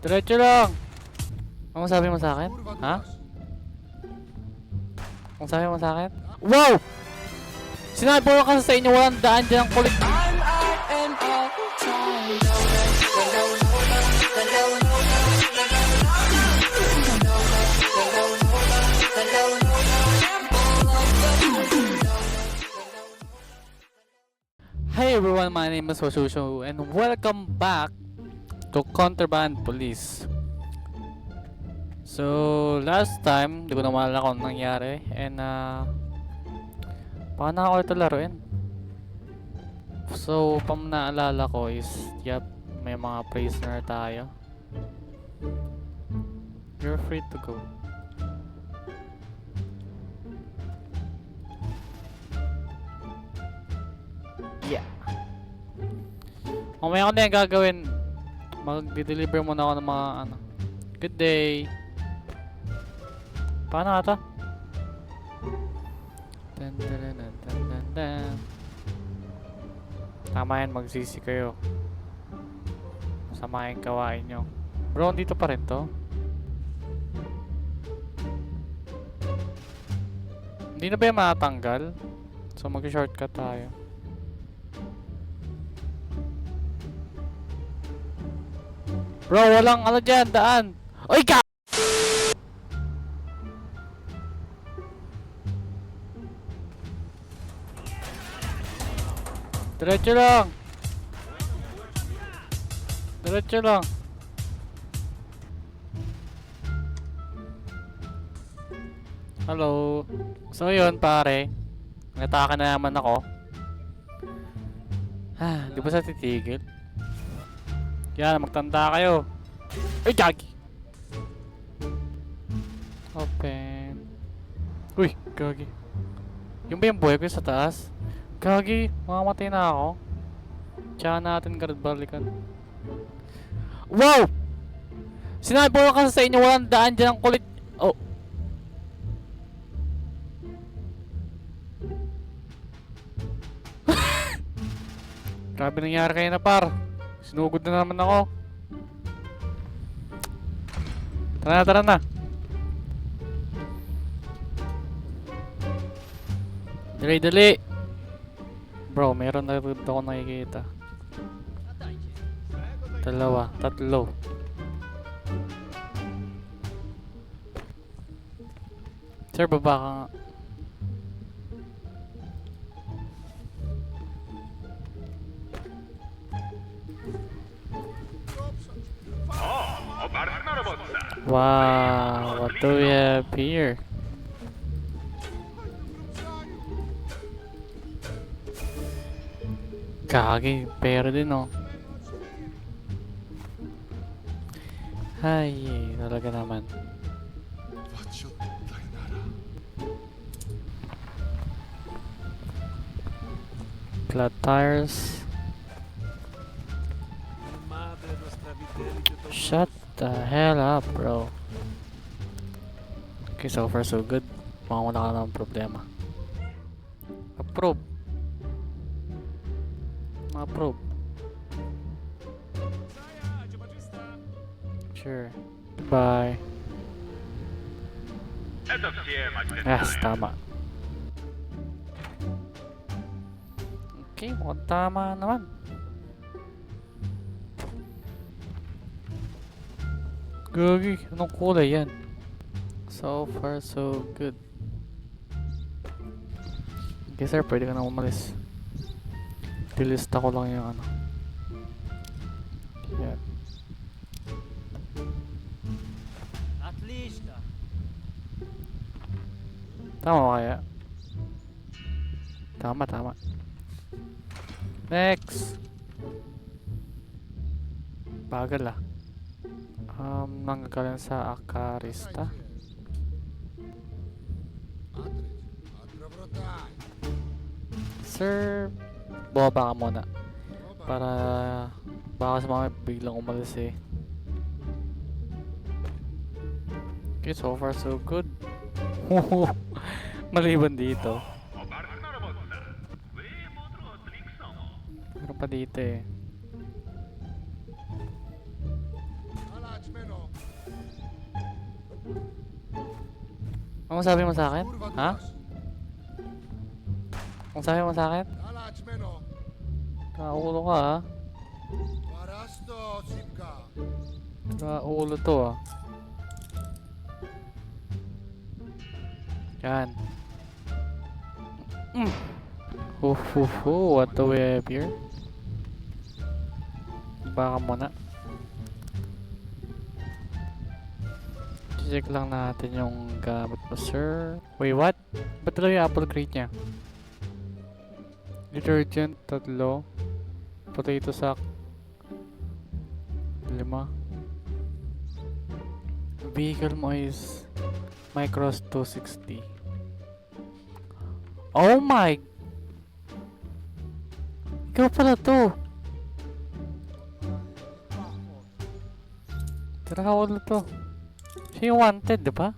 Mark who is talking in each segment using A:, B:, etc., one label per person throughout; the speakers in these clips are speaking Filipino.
A: Diretso lang! Ano sabi mo sa akin? Ha? Ano sabi mo sa akin? Wow! Sinabi ko kasi sa inyo walang daan dyan ang kulit. Hi everyone, my name is Hoshusho and welcome back to Contraband Police. So, last time, di ko na maalala kung anong nangyari and paano ako ito laruin? So, pang naalala ko is, yep, may mga prisoner tayo. You're free to go. Yeah. Mamaya ko na yung gagawin. Mag-deliver muna ako ng mga ano. Good day. Paano ata? Tama yan, magsisi kayo. Sama yung kawain nyo. Bro, dito pa rin to. Hindi na ba yung matanggal? So mag-shortcut tayo. Bro, walang ano dyan, daan. Oy, ka! Diretso lang. Diretso lang. Hello. So yun pare, nataka na naman ako. Di ba sa titigil? Yan, magtanda kayo. Ay, gagi! Open. Uy, gagi. Yung ba yung buhay ko sa taas? Gagi, mamamatay na ako. Tsaka natin guard balikan. Wow! Sinabi ko kasi sa inyo walang daan dyan ang kulit. Oh. Grabe nangyari kayo na par. Sinugod na naman ako. Tara na, tara na. Dali, dali. Bro, meron na rin ako nakikita. Dalawa, tatlo. Sir, baba ka nga. Wow, what do we have here? Kagi, pera din oh. Ay, talaga naman. Flat tires. Shut the hell up, bro. Okay, so far so good. Mukhang wala ka naman problema. Approve. Approve. Sure. Bye. Yes, tama. Okay, mukhang tama naman. Gagi, anong kulay yan? So far so good. Okay sir, pwede ka na umalis. Dilista ko lang yung ano. Yan.
B: At least.
A: Tama kaya? Tama, tama. Next. Bagal ah. Nanggagaling sa Akarista. Sir, bumaba ka muna. Para baka sa mga biglang umalis eh. Okay, so far so good. Maliban dito. Meron pa dito eh. Ano sabi mo sa akin?
C: Kurwa
A: Ha?
C: dumasz.
A: Ano sabi mo sa akin?
C: Dala ćmeno.
A: Ulo ka ha?
C: Parasto, Sipka.
A: Ulo to ah. Yan. What do we have here? Baka muna. Check lang natin yung gamit mo, sir. Wait, what? Ba't dalawa yung apple crate niya? Detergent, 3. Potato sack, 5. Vehicle mo is Micros 260. Oh my! Ikaw pala to! Tara, wala to. Siya yung wanted, di ba?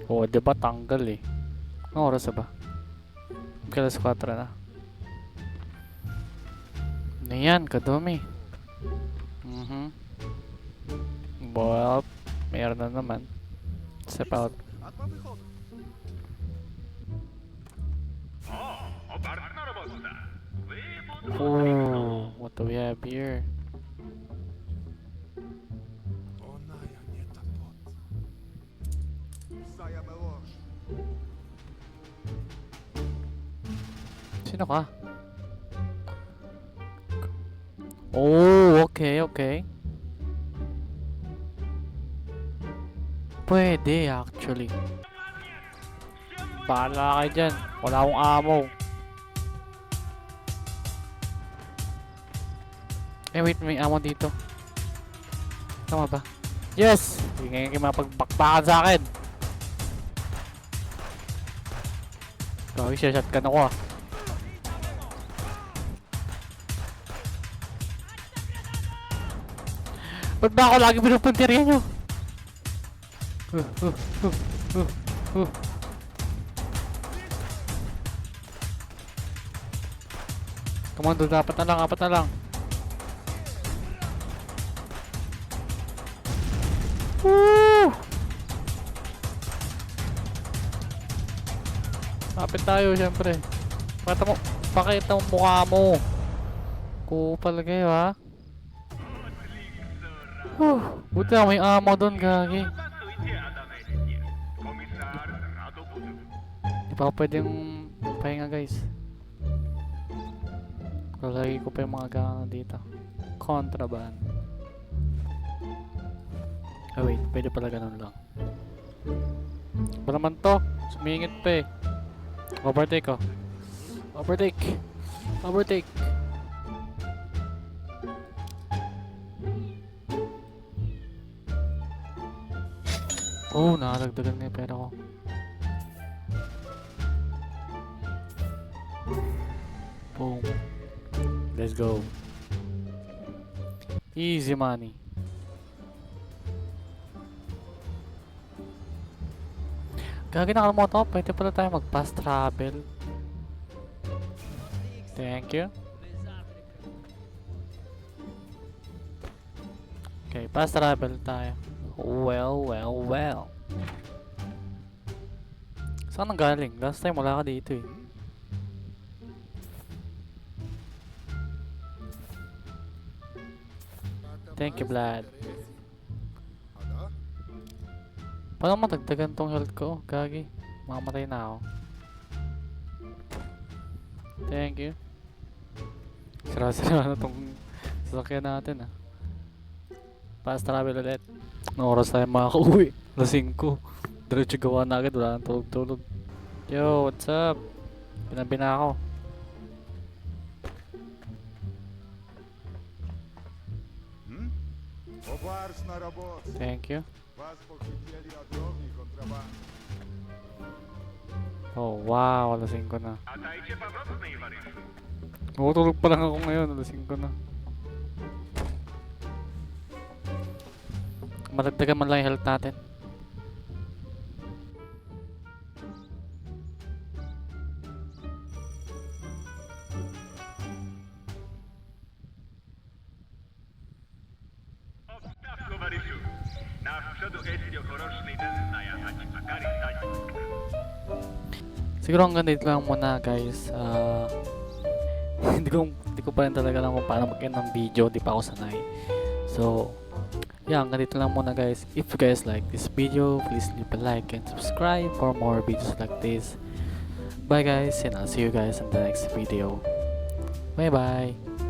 A: Oo, di ba tanggal eh. Anong oras na ba? Alas 4 na. Ano yan, kadumi. Well, mayroon na naman. Step out. Oh, what do we have here?
C: Ona ja nie ta pot. Saja Meloš.
A: Sino ka? Oh, okay, okay. Pwede actually. Bahala kayo dyan. Wala akong ammo. Eh wait, may ammo dito. Tama ba? Yes! Hindi ngayon kayo mapagbakbakan sa akin. Gawin siya, shotgun ako ah. Ba't ba ako lagi pinupuntirya nyo? Komando, dapat na lang, apat na lang. Woo! Kapit tayo, syempre. Pakita mo mukha mo. Kupal kayo, ha? Buti na may ammo doon, gagi. Di pa ako pwedeng pahinga, guys. Lalagay ko pa yung mga gana dito. Contraband. Ah, wait. Pwede pala ganun lang. Ba naman to? Sumingit pa eh. Overtake oh. Overtake. Overtake. Oh, nakalagdagan na yung pera ko. Boom. Let's go. Easy money. Gagi na mo to. Pwede pala tayo mag-fast travel. Thank you. Okay, fast travel tayo. Well. Saan nang galing? Last time wala ka dito eh. Thank you, Vlad.
C: Ada?
A: Paano matagdagan tong health ko? Gagi. Mamamatay na ako. Thank you. Sira-sira na tong sasakyan natin ah. Fast travel ulit. Anong oras tayo makaka-uwi? Alas 5. Diretso gawa na agad. Wala nang tulog-tulog. Yo, what's up? Pinabi na ako.
C: Obarz na robot.
A: Thank you.
C: Was pochytili a drobni kontraband.
A: Oh, wow. Alas 5 na. Tutulog pa lang ako ngayon. Alas 5 na. Matagdagan man lang yung health natin. Siguro hanggang dito lang muna guys. Hindi ko pa rin talaga alam kung paano mag-end ng video. Di pa ako sanay. So, yeah, hanggang dito lang muna guys. If you guys like this video, please leave a like and subscribe for more videos like this. Bye guys, and I'll see you guys in the next video. Bye bye.